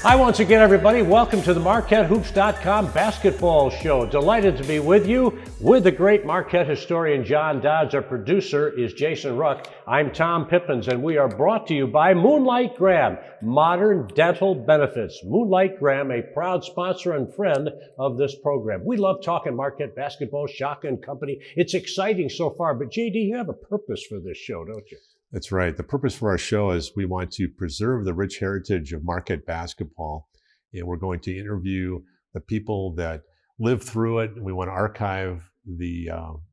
Hi once again, everybody. Welcome to the MarquetteHoops.com basketball show. Delighted to be with you with the great Marquette historian John Dodds. Our producer is Jason Ruck. I'm Tom Pippins, and we are brought to you by Moonlight Graham, Modern Dental Benefits. Moonlight Graham, a proud sponsor and friend of this program. We love talking Marquette basketball, Shaka and company. It's exciting so far, but JD, you have a purpose for this show, don't you? That's right. The purpose for our show is we want to preserve the rich heritage of Marquette basketball, and we're going to interview the people that lived through it. We want to archive the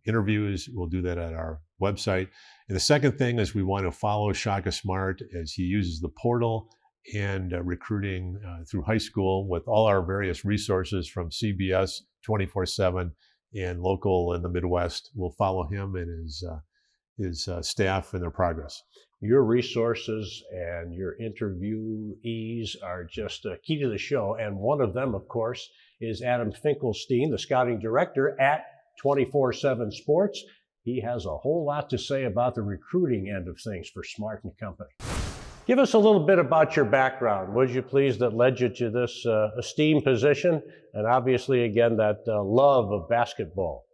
interviews. We'll do that at our website. And the second thing is we want to follow Shaka Smart as he uses the portal and recruiting through high school with all our various resources from CBS 24/7 and local in the Midwest. We'll follow him and his staff and their progress. Your resources and your interviewees are just key to the show. And one of them, of course, is Adam Finkelstein, the scouting director at 24/7 Sports. He has a whole lot to say about the recruiting end of things for Smart and company. Give us a little bit about your background, would you please, that led you to this esteemed position, and obviously, again, that love of basketball.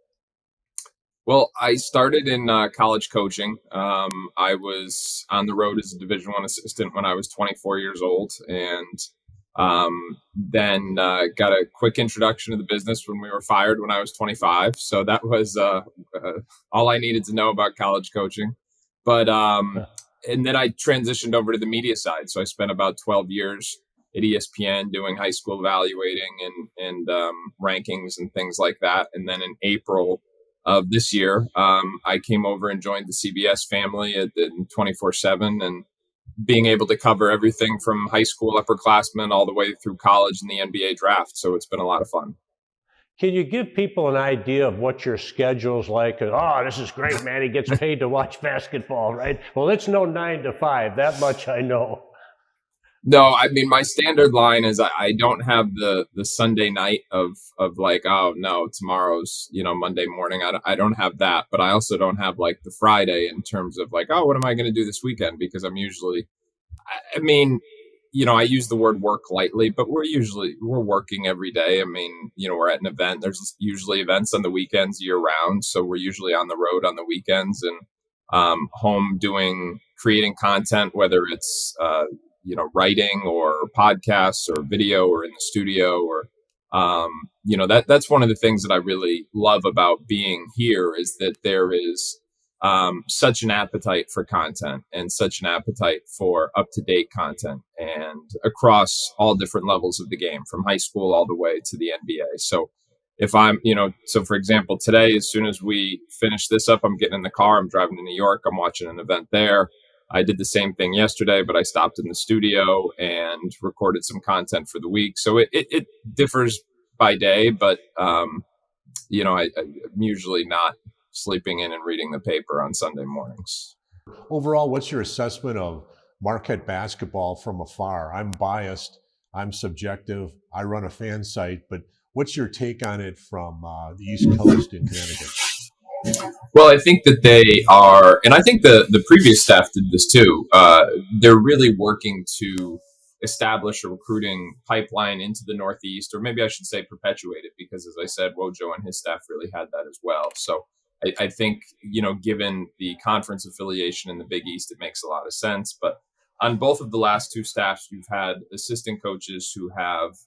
Well, I started in college coaching. I was on the road as a Division I assistant when I was 24 years old, and then got a quick introduction to the business when we were fired when I was 25. So that was all I needed to know about college coaching. But and then I transitioned over to the media side. So I spent about 12 years at ESPN doing high school evaluating and rankings and things like that. And then in April of this year, I came over and joined the CBS family at 24/7, and being able to cover everything from high school upperclassmen all the way through college and the NBA draft. So it's been a lot of fun. Can you give people an idea of what your schedule's like? Oh, this is great, man. He gets paid to watch basketball, right? Well, it's no 9 to 5. That much I know. No, I mean, my standard line is I don't have the Sunday night of like, oh no, tomorrow's, Monday morning. I don't have that, but I also don't have like the Friday in terms of like, oh, what am I going to do this weekend? Because I'm usually, I use the word work lightly, but we're working every day. I mean, we're at an event. There's usually events on the weekends year round. So we're usually on the road on the weekends and home creating content, whether it's, writing or podcasts or video or in the studio or, that's one of the things that I really love about being here is that there is such an appetite for content and such an appetite for up-to-date content and across all different levels of the game, from high school all the way to the NBA. So if I'm, so for example, today, as soon as we finish this up, I'm getting in the car, I'm driving to New York, I'm watching an event there. I did the same thing yesterday, but I stopped in the studio and recorded some content for the week. So it differs by day, but, I'm usually not sleeping in and reading the paper on Sunday mornings. Overall, what's your assessment of Marquette basketball from afar? I'm biased, I'm subjective, I run a fan site, but what's your take on it from the East Coast in Connecticut? Well, I think that they are, and I think the previous staff did this too. They're really working to establish a recruiting pipeline into the Northeast, or maybe I should say perpetuate it, because as I said, Wojo and his staff really had that as well. So I think, given the conference affiliation in the Big East, it makes a lot of sense. But on both of the last two staffs, you've had assistant coaches who have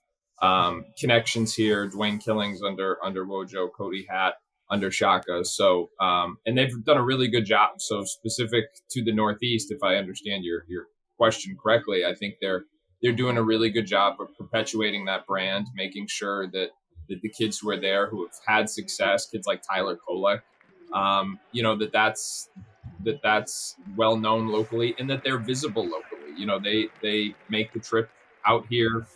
connections here. Dwayne Killings under Wojo, Cody Hatt under Shaka. So, and they've done a really good job. So specific to the Northeast, if I understand your question correctly, I think they're doing a really good job of perpetuating that brand, making sure that the kids who are there, who have had success, kids like Tyler Kolek, that's well known locally and that they're visible locally. They make the trip out here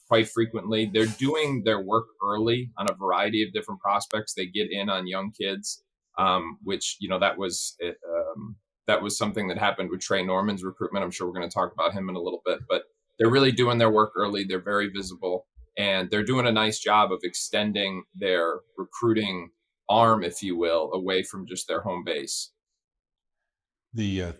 quite frequently. They're doing their work early on a variety of different prospects. They get in on young kids, which, that was something that happened with Trey Norman's recruitment. I'm sure we're going to talk about him in a little bit, but they're really doing their work early. They're very visible, and they're doing a nice job of extending their recruiting arm, if you will, away from just their home base. The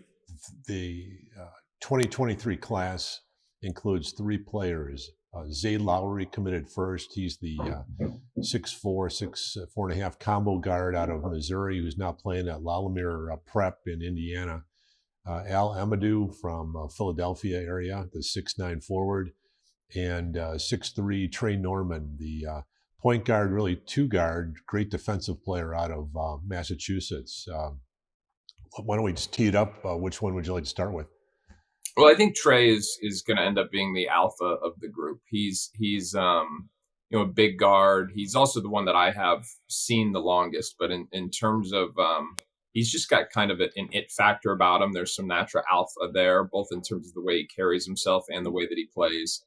2023 class includes 3 players. Zade Lowry committed first. He's the 6'4", 4.5 combo guard out of Missouri, who's now playing at Lalamere Prep in Indiana. Al Amadou from Philadelphia area, the 6'9 forward, and 6'3 Trey Norman, the point guard, really 2-guard, great defensive player out of Massachusetts. Why don't we just tee it up? Which one would you like to start with? Well, I think Trey is going to end up being the alpha of the group. He's a big guard. He's also the one that I have seen the longest. But in terms of he's just got kind of an it factor about him. There's some natural alpha there, both in terms of the way he carries himself and the way that he plays.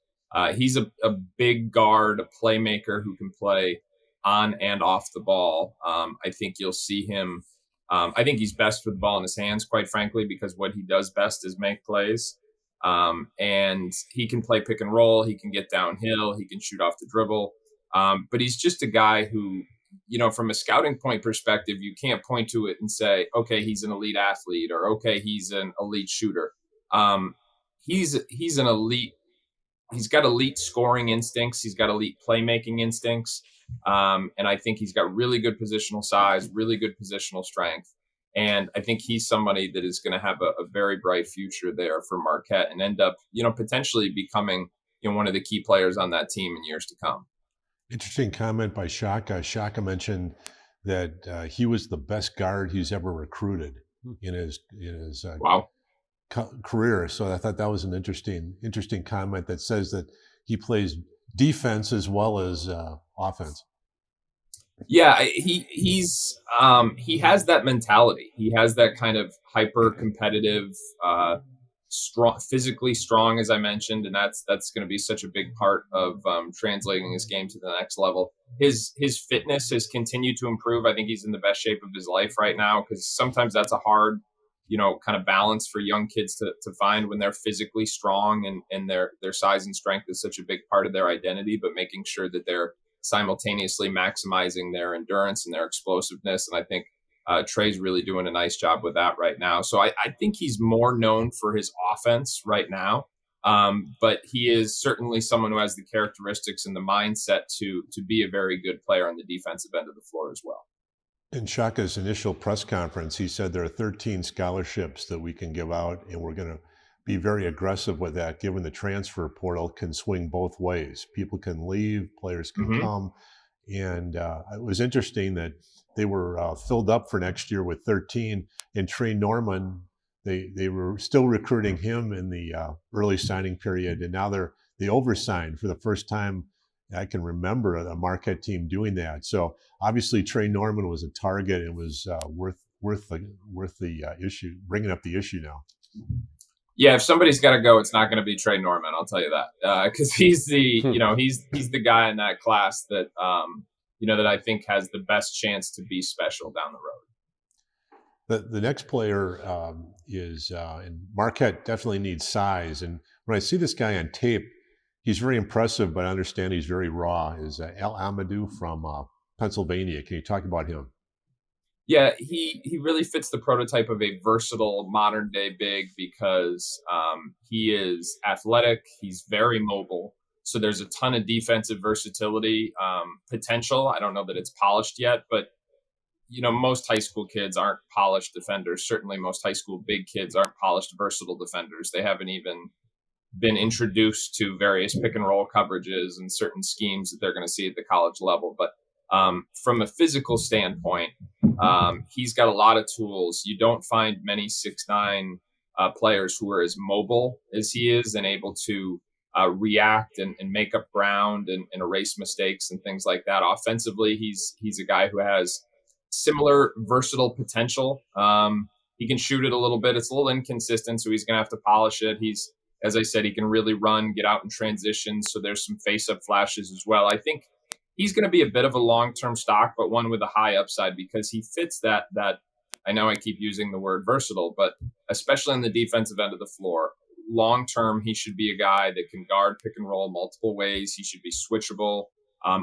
He's a big guard, a playmaker who can play on and off the ball. I think you'll see him. I think he's best with the ball in his hands, quite frankly, because what he does best is make plays. And he can play pick and roll. He can get downhill. He can shoot off the dribble. But he's just a guy who, from a scouting point perspective, you can't point to it and say, okay, he's an elite athlete, or okay, he's an elite shooter. He's an elite. He's got elite scoring instincts. He's got elite playmaking instincts. And I think he's got really good positional size, really good positional strength. And I think he's somebody that is going to have a very bright future there for Marquette and end up, potentially becoming, one of the key players on that team in years to come. Interesting comment by Shaka. Shaka mentioned that he was the best guard he's ever recruited in his Wow. career. So I thought that was an interesting comment that says that he plays defense as well as offense. Yeah, he has that mentality. He has that kind of hyper competitive, strong, physically strong, as I mentioned, and that's going to be such a big part of translating his game to the next level. His fitness has continued to improve. I think he's in the best shape of his life right now, because sometimes that's a hard, kind of balance for young kids to find when they're physically strong and their size and strength is such a big part of their identity, but making sure that they're simultaneously maximizing their endurance and their explosiveness. And I think Trey's really doing a nice job with that right now. So I think he's more known for his offense right now. But he is certainly someone who has the characteristics and the mindset to be a very good player on the defensive end of the floor as well. In Shaka's initial press conference, he said there are 13 scholarships that we can give out, and we're going to be very aggressive with that, given the transfer portal can swing both ways. People can leave, players can come. And it was interesting that they were filled up for next year with 13. And Trey Norman, they were still recruiting him in the early signing period, and now they oversigned for the first time I can remember a Marquette team doing that. So obviously Trey Norman was a target and was worth the issue, bringing up the issue now. Yeah, if somebody's got to go, it's not going to be Trey Norman. I'll tell you that, because he's the he's the guy in that class that that I think has the best chance to be special down the road. The next player is and Marquette definitely needs size. And when I see this guy on tape, he's very impressive, but I understand he's very raw. Is Al Amadou from Pennsylvania? Can you talk about him? Yeah, he really fits the prototype of a versatile modern day big because he is athletic. He's very mobile. So there's a ton of defensive versatility potential. I don't know that it's polished yet, but most high school kids aren't polished defenders. Certainly most high school big kids aren't polished versatile defenders. They haven't even been introduced to various pick and roll coverages and certain schemes that they're going to see at the college level. But from a physical standpoint, he's got a lot of tools. You don't find many 6'9" players who are as mobile as he is and able to react and make up ground and erase mistakes and things like that. Offensively, he's a guy who has similar versatile potential. He can shoot it a little bit. It's a little inconsistent, so he's going to have to polish it. He's, as I said, he can really run, get out in transition. So there's some face-up flashes as well. I think he's going to be a bit of a long-term stock, but one with a high upside because he fits that. I know I keep using the word versatile, but especially on the defensive end of the floor, long-term, he should be a guy that can guard pick and roll multiple ways. He should be switchable.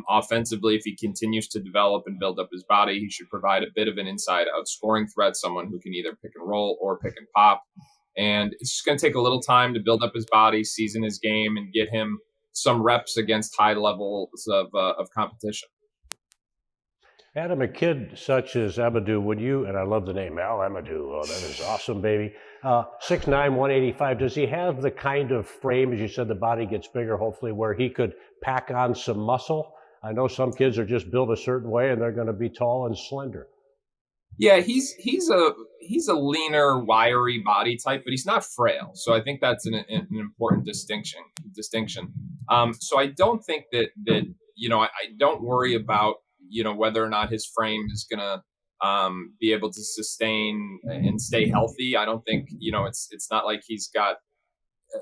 Offensively, if he continues to develop and build up his body, he should provide a bit of an inside-out scoring threat, someone who can either pick and roll or pick and pop. And it's just going to take a little time to build up his body, season his game, and get him some reps against high levels of competition. Adam, a kid such as Amadou, would you, and I love the name, Al Amadou, oh, that is awesome, baby. 6'9", 185, does he have the kind of frame, as you said, the body gets bigger, hopefully, where he could pack on some muscle? I know some kids are just built a certain way and they're going to be tall and slender. Yeah, he's a leaner, wiry body type, but he's not frail. So I think that's an important distinction. So I don't think that I don't worry about whether or not his frame is gonna be able to sustain and stay healthy. I don't think it's not like he's got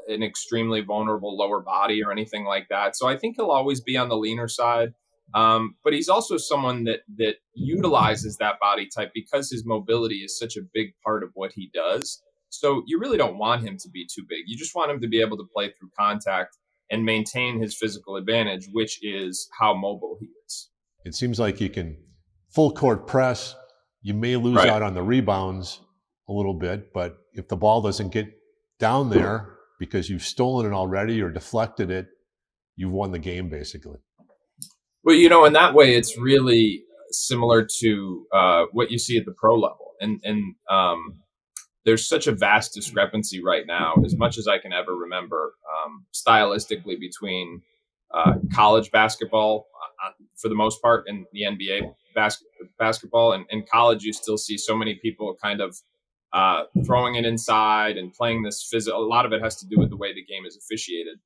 an extremely vulnerable lower body or anything like that. So I think he'll always be on the leaner side. But he's also someone that utilizes that body type because his mobility is such a big part of what he does. So you really don't want him to be too big. You just want him to be able to play through contact and maintain his physical advantage, which is how mobile he is. It seems like you can full court press. You may lose Right. out on the rebounds a little bit, but if the ball doesn't get down there because you've stolen it already or deflected it, you've won the game basically. Well, in that way, it's really similar to what you see at the pro level. And there's such a vast discrepancy right now, as much as I can ever remember, stylistically between college basketball, for the most part, and the NBA basketball. And in college, you still see so many people kind of throwing it inside and playing this physical. A lot of it has to do with the way the game is officiated.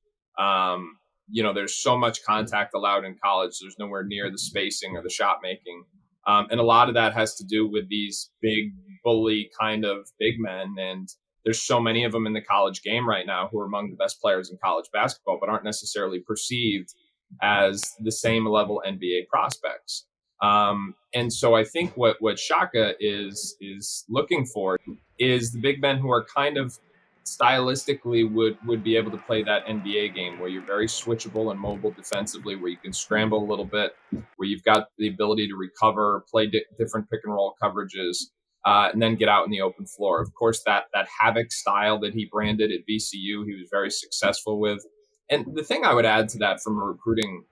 There's so much contact allowed in college. There's nowhere near the spacing or the shot making. And a lot of that has to do with these big bully kind of big men. And there's so many of them in the college game right now who are among the best players in college basketball, but aren't necessarily perceived as the same level NBA prospects. And so I think what Shaka is looking for is the big men who are kind of stylistically would be able to play that NBA game where you're very switchable and mobile defensively, where you can scramble a little bit, where you've got the ability to recover, play different pick and roll coverages, and then get out in the open floor. Of course, that havoc style that he branded at VCU, he was very successful with. And the thing I would add to that from a recruiting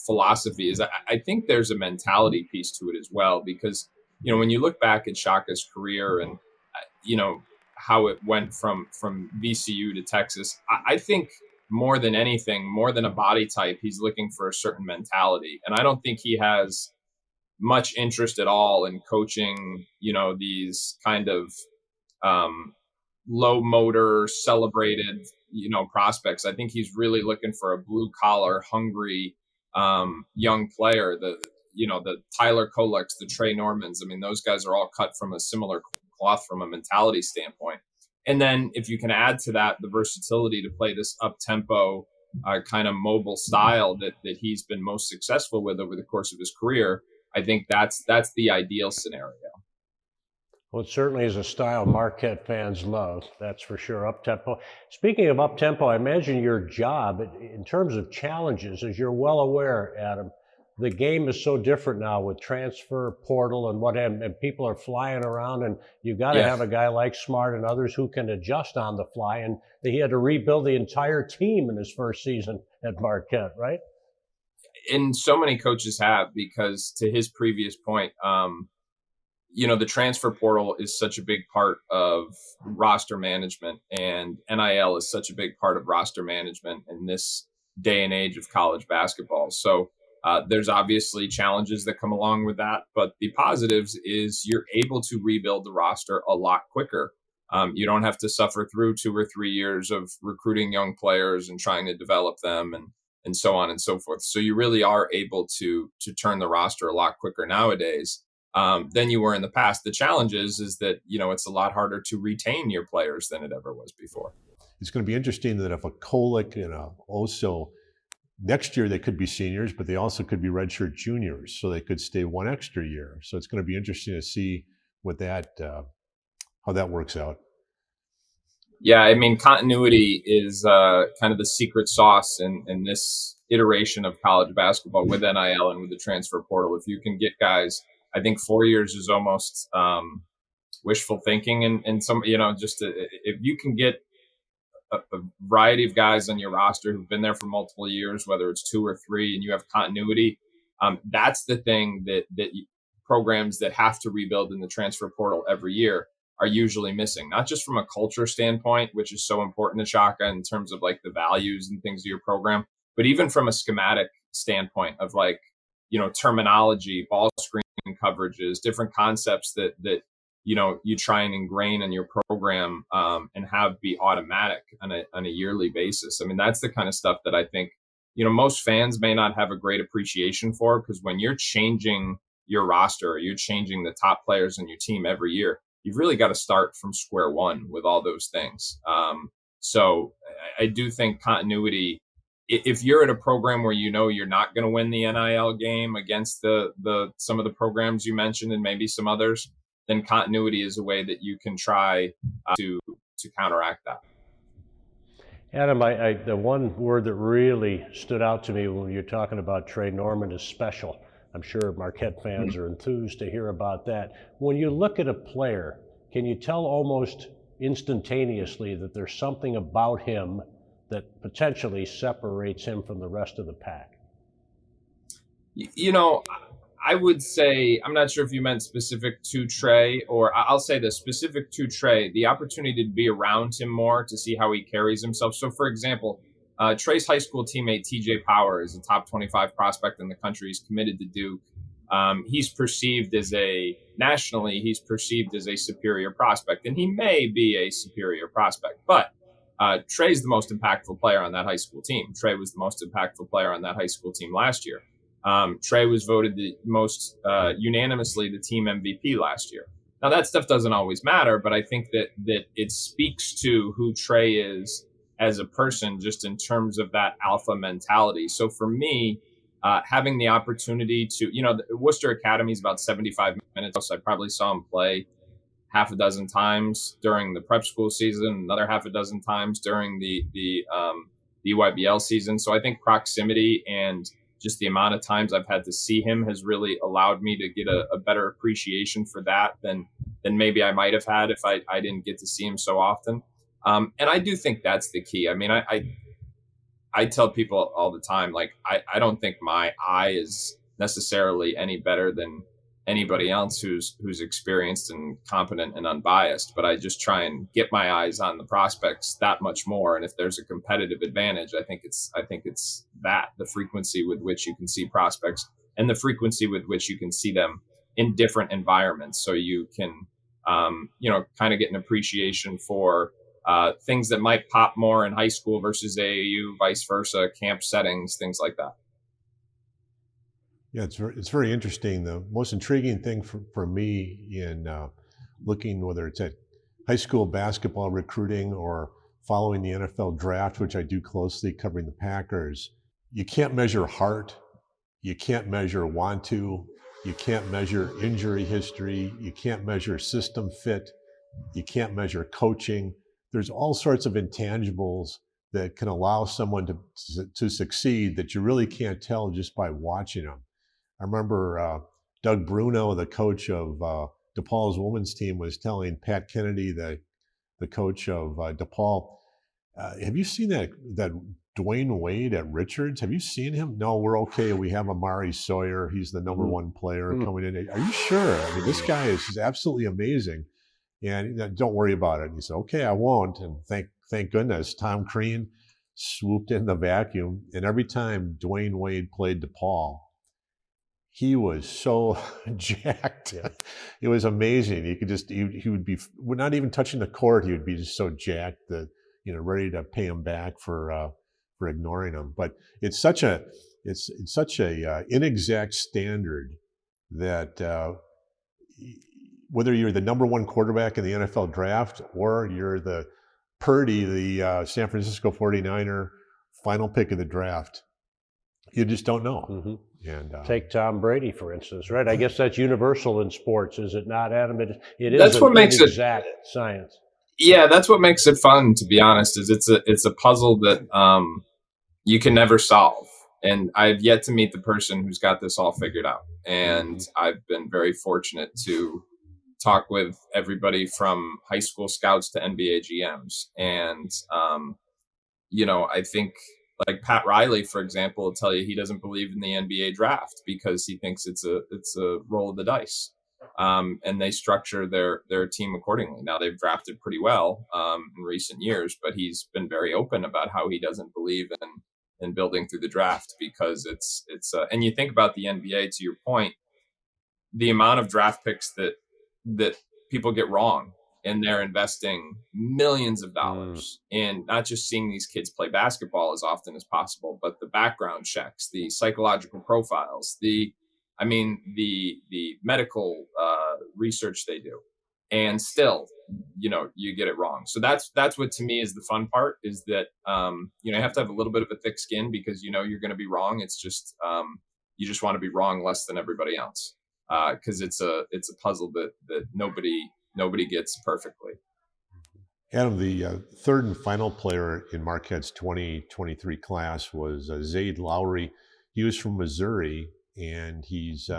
philosophy is I think there's a mentality piece to it as well, because, when you look back at Shaka's career and, how it went from VCU to Texas, I think more than anything, more than a body type, he's looking for a certain mentality. And I don't think he has much interest at all in coaching, these kind of low motor, celebrated, prospects. I think he's really looking for a blue collar, hungry young player. The Tyler Koleks, the Trey Normans. I mean, those guys are all cut from a similar cloth from a mentality standpoint. And then if you can add to that the versatility to play this up-tempo kind of mobile style that he's been most successful with over the course of his career, I think that's the ideal scenario. Well, it certainly is a style Marquette fans love, that's for sure, up-tempo. Speaking of up-tempo, I imagine your job, in terms of challenges, as you're well aware, Adam, the game is so different now with transfer portal and what have, and people are flying around, and you've got to have a guy like Smart and others who can adjust on the fly. And he had to rebuild the entire team in his first season at Marquette, right? And so many coaches have, because to his previous point, the transfer portal is such a big part of roster management, and NIL is such a big part of roster management in this day and age of college basketball. So there's obviously challenges that come along with that, but the positives is you're able to rebuild the roster a lot quicker. You don't have to suffer through 2 or 3 years of recruiting young players and trying to develop them and so on and so forth. So you really are able to turn the roster a lot quicker nowadays than you were in the past. The challenge is that, it's a lot harder to retain your players than it ever was before. It's going to be interesting that if a Kolek and also next year they could be seniors, but they also could be redshirt juniors, so they could stay 1 extra year. So it's going to be interesting to see what that how that works out. Yeah, I mean, continuity is kind of the secret sauce in this iteration of college basketball with NIL and with the transfer portal. If you can get guys, I think 4 years is almost wishful thinking and some, if you can get a variety of guys on your roster who've been there for multiple years, whether it's 2 or 3, and you have continuity. That's the thing that programs that have to rebuild in the transfer portal every year are usually missing, not just from a culture standpoint, which is so important to Shaka in terms of like the values and things of your program, but even from a schematic standpoint of like, terminology, ball screen coverages, different concepts that you try and ingrain in your program and have be automatic on a yearly basis. I mean, that's the kind of stuff that I think, most fans may not have a great appreciation for, because when you're changing your roster or you're changing the top players in your team every year, you've really got to start from square one with all those things. So I do think continuity, if you're at a program where you're not going to win the NIL game against the some of the programs you mentioned and maybe some others, then continuity is a way that you can try to counteract that. Adam, the one word that really stood out to me when you're talking about Trey Norman is special. I'm sure Marquette fans are enthused to hear about that. When you look at a player, can you tell almost instantaneously that there's something about him that potentially separates him from the rest of the pack? I would say, I'm not sure if you meant specific to Trey, or I'll say the specific to Trey, the opportunity to be around him more to see how he carries himself. So, for example, Trey's high school teammate, TJ Power, is a top 25 prospect in the country. He's committed to Duke. Nationally, he's perceived as a superior prospect, and he may be a superior prospect, but Trey's the most impactful player on that high school team. Trey was the most impactful player on that high school team last year. Trey was voted the most unanimously the team MVP last year. Now that stuff doesn't always matter, but I think that it speaks to who Trey is as a person, just in terms of that alpha mentality. So for me, having the opportunity to, the Worcester Academy is about 75 minutes. So I probably saw him play half a dozen times during the prep school season, another half a dozen times during the EYBL season. So I think proximity and just the amount of times I've had to see him has really allowed me to get a better appreciation for that than maybe I might have had if I didn't get to see him so often. And I do think that's the key. I mean, I tell people all the time, like, I don't think my eye is necessarily any better than anybody else who's experienced and competent and unbiased, but I just try and get my eyes on the prospects that much more. And if there's a competitive advantage, I think it's that the frequency with which you can see prospects and the frequency with which you can see them in different environments. So you can, kind of get an appreciation for things that might pop more in high school versus AAU, vice versa, camp settings, things like that. Yeah, it's very interesting. The most intriguing thing for me in looking, whether it's at high school basketball recruiting or following the NFL draft, which I do closely, covering the Packers, you can't measure heart, you can't measure want to, you can't measure injury history, you can't measure system fit, you can't measure coaching. There's all sorts of intangibles that can allow someone to succeed that you really can't tell just by watching them. I remember Doug Bruno, the coach of DePaul's women's team, was telling Pat Kennedy, the coach of DePaul, have you seen that Dwayne Wade at Richards? Have you seen him? No, we're okay. We have Amari Sawyer. He's the number one player coming in. Are you sure? I mean, this guy is absolutely amazing. And don't worry about it. And he said, okay, I won't. And thank goodness Tom Crean swooped in the vacuum. And every time Dwayne Wade played DePaul, he was so jacked. Yeah. It was amazing. He could he would be, not even touching the court, he would be just so jacked that, ready to pay him back for ignoring him. But it's such a inexact standard that whether you're the number one quarterback in the NFL draft or you're the Purdy, the San Francisco 49er final pick of the draft, you just don't know. Mm-hmm. And take Tom Brady, for instance, right? I guess that's universal in sports, is it not, Adam? It is that's what makes it exact science. Yeah, that's what makes it fun, to be honest, is it's a puzzle that you can never solve. And I've yet to meet the person who's got this all figured out. And I've been very fortunate to talk with everybody from high school scouts to NBA GMs. And, I think like Pat Riley, for example, will tell you he doesn't believe in the NBA draft because he thinks it's a roll of the dice. And they structure their team accordingly. Now they've drafted pretty well in recent years, but he's been very open about how he doesn't believe in building through the draft because it's and you think about the NBA, to your point, the amount of draft picks that people get wrong, and they're investing millions of dollars in not just seeing these kids play basketball as often as possible, but the background checks, the psychological profiles, the medical research they do, and still, you get it wrong. So that's what to me is the fun part, is that you have to have a little bit of a thick skin because you're going to be wrong. It's just you just want to be wrong less than everybody else because it's a puzzle that nobody gets perfectly. Adam, the third and final player in Marquette's 2023 class was Zade Lowry. He was from Missouri, and he's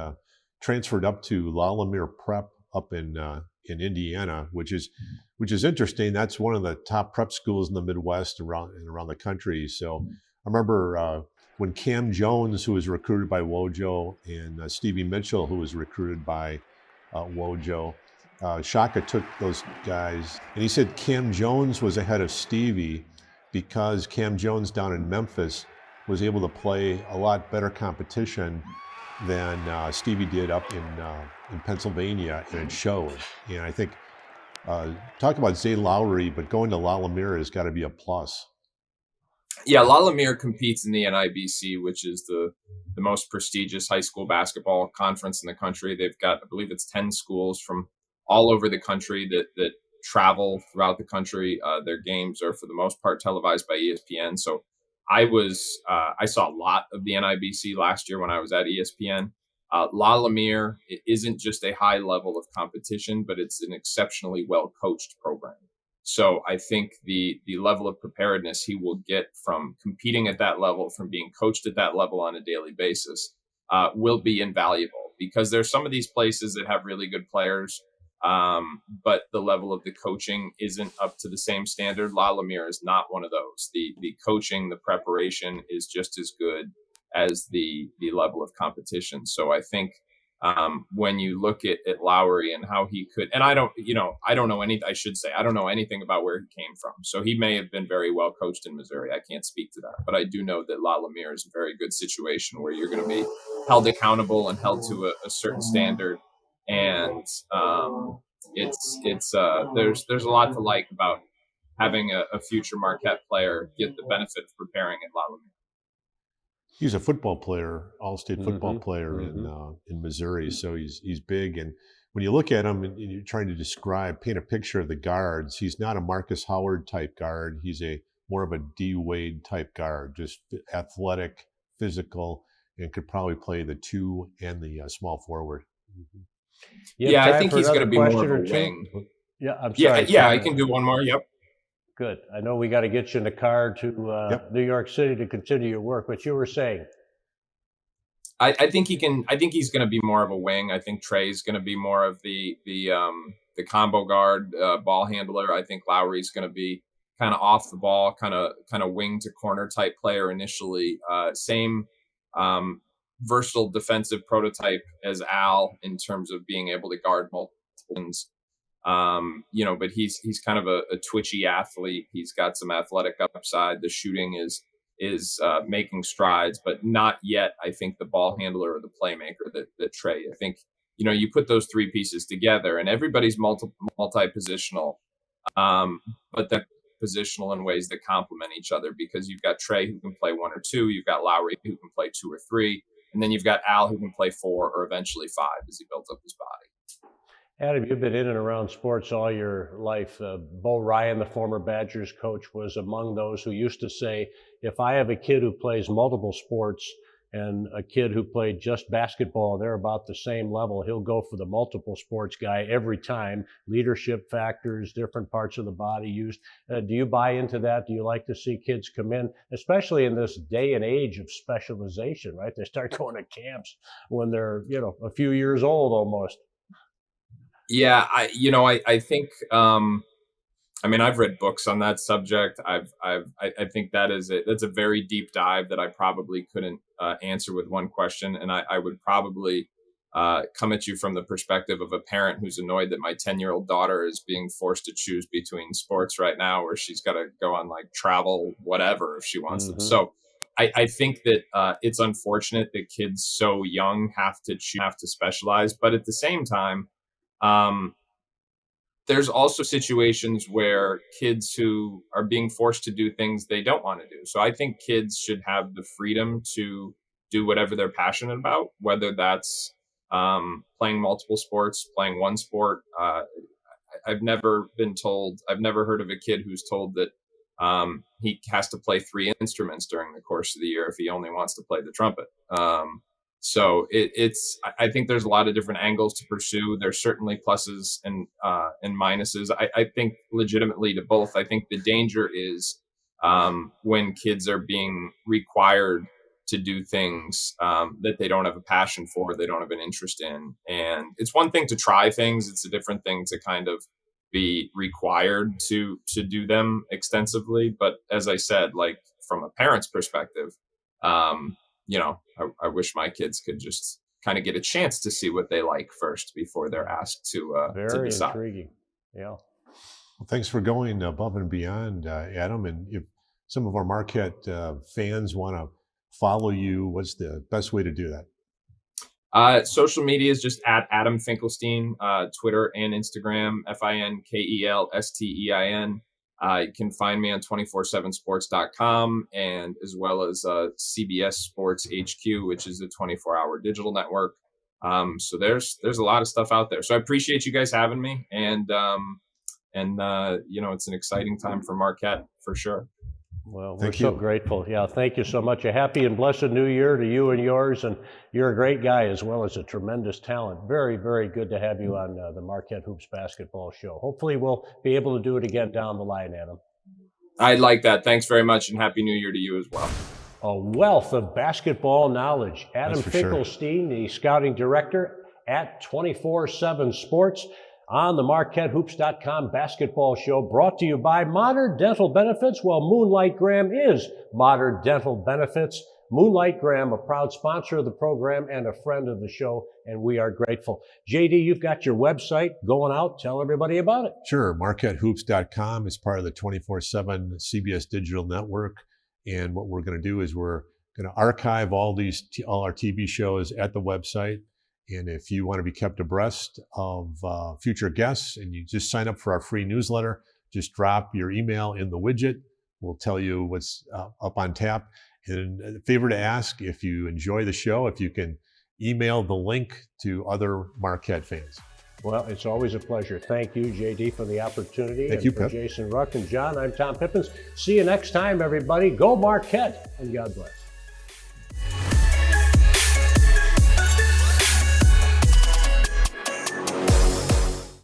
transferred up to Lamar Prep up in Indiana, which is interesting. That's one of the top prep schools in the Midwest around the country. So I remember when Cam Jones, who was recruited by Wojo, and Stevie Mitchell, who was recruited by Wojo, Shaka took those guys, and he said Cam Jones was ahead of Stevie because Cam Jones down in Memphis was able to play a lot better competition than Stevie did up in Pennsylvania, and it showed. And I think, talk about Zade Lowry, but going to Lamar has got to be a plus. Yeah, Lamar competes in the NIBC, which is the most prestigious high school basketball conference in the country. They've got, I believe it's 10 schools from all over the country that travel throughout the country. Their games are for the most part televised by ESPN. So I saw a lot of the NIBC last year when I was at ESPN. Lamar isn't just a high level of competition, but it's an exceptionally well coached program. So I think the level of preparedness he will get from competing at that level, from being coached at that level on a daily basis, will be invaluable, because there's some of these places that have really good players, but the level of the coaching isn't up to the same standard. Lamar is not one of those. The coaching, the preparation is just as good as the level of competition. So I think when you look at Lowry and how he could, and I don't know anything about where he came from. So he may have been very well coached in Missouri. I can't speak to that, but I do know that Lamar is a very good situation where you're going to be held accountable and held to a certain standard. And there's a lot to like about having a future Marquette player get the benefit of preparing at Lamar. He's a football player, all-state football player in Missouri, so he's big. And when you look at him and you're trying to paint a picture of the guards, he's not a Marcus Howard type guard. He's more of a D Wade type guard, just athletic, physical, and could probably play the 2 and the small forward. Yeah, I think he's going to be more of a wing. Yeah, I'm sorry. Yeah, I can do one more. Yep. Good. I know we got to get you in the car to New York City to continue your work, but you were saying. I think he can. I think he's going to be more of a wing. I think Trey's going to be more of the combo guard, ball handler. I think Lowry's going to be kind of off the ball, kind of wing to corner type player initially. Same versatile defensive prototype as Al in terms of being able to guard multiple ones. But he's kind of a twitchy athlete. He's got some athletic upside. The shooting is making strides, but not yet, I think, the ball handler or the playmaker that Trey. I think, you put those three pieces together and everybody's multi-positional, but they're positional in ways that complement each other, because you've got Trey who can play 1 or 2, you've got Lowry who can play 2 or 3, and then you've got Al who can play 4 or eventually 5 as he builds up his body. Adam, you've been in and around sports all your life. Bo Ryan, the former Badgers coach, was among those who used to say, if I have a kid who plays multiple sports and a kid who played just basketball, they're about the same level, he'll go for the multiple sports guy every time. Leadership factors, different parts of the body used. Do you buy into that? Do you like to see kids come in, especially in this day and age of specialization, right? They start going to camps when they're, a few years old almost. Yeah, I think, I mean, I've read books on that subject. I think that's a very deep dive that I probably couldn't answer with one question. And I would probably come at you from the perspective of a parent who's annoyed that my 10-year-old daughter is being forced to choose between sports right now, where she's got to go on like travel, whatever, if she wants to. Hmm. So I think that it's unfortunate that kids so young have to specialize, but at the same time, um, there's also situations where kids who are being forced to do things they don't want to do. So I think kids should have the freedom to do whatever they're passionate about, whether that's playing multiple sports, playing one sport. I've never heard of a kid who's told that he has to play three instruments during the course of the year if he only wants to play the trumpet. So I think there's a lot of different angles to pursue. There's certainly pluses and minuses. I think legitimately to both. I think the danger is when kids are being required to do things that they don't have a passion for, they don't have an interest in. And it's one thing to try things. It's a different thing to kind of be required to do them extensively. But as I said, like from a parent's perspective, I wish my kids could just kind of get a chance to see what they like first before they're asked to Very decide. intriguing. Yeah. Well, thanks for going above and beyond, Adam. And if some of our Marquette fans want to follow you, what's the best way to do that? Social media is just at Adam Finkelstein, Twitter and Instagram, Finkelstein. You can find me on 247sports.com and as well as CBS Sports HQ, which is a 24-hour digital network. So there's a lot of stuff out there. So I appreciate you guys having me, and it's an exciting time for Marquette for sure. Well, we're Thank so you. grateful. Yeah, thank you so much. A happy and blessed new year to you and yours. And you're a great guy as well as a tremendous talent. Very, very good to have you on the Marquette Hoops Basketball Show. Hopefully we'll be able to do it again down the line, Adam. I'd like that. Thanks very much, and Happy New Year to you as well. A wealth of basketball knowledge. Adam That's for sure. Finkelstein, the scouting director at 24/7 Sports, on the MarquetteHoops.com basketball show, brought to you by Modern Dental Benefits. Well, Moonlight Graham is Modern Dental Benefits. Moonlight Graham, a proud sponsor of the program and a friend of the show, and we are grateful. JD, you've got your website going out. Tell everybody about it. Sure. MarquetteHoops.com is part of the 24/7 CBS Digital Network. And what we're going to do is we're going to archive all our TV shows at the website. And if you want to be kept abreast of future guests and you just sign up for our free newsletter, just drop your email in the widget. We'll tell you what's up on tap. And a favor to ask, if you enjoy the show, if you can email the link to other Marquette fans. Well, it's always a pleasure. Thank you, JD, for the opportunity. Thank you, for Pip. Jason Ruck and John, I'm Tom Pippins. See you next time, everybody. Go Marquette, and God bless.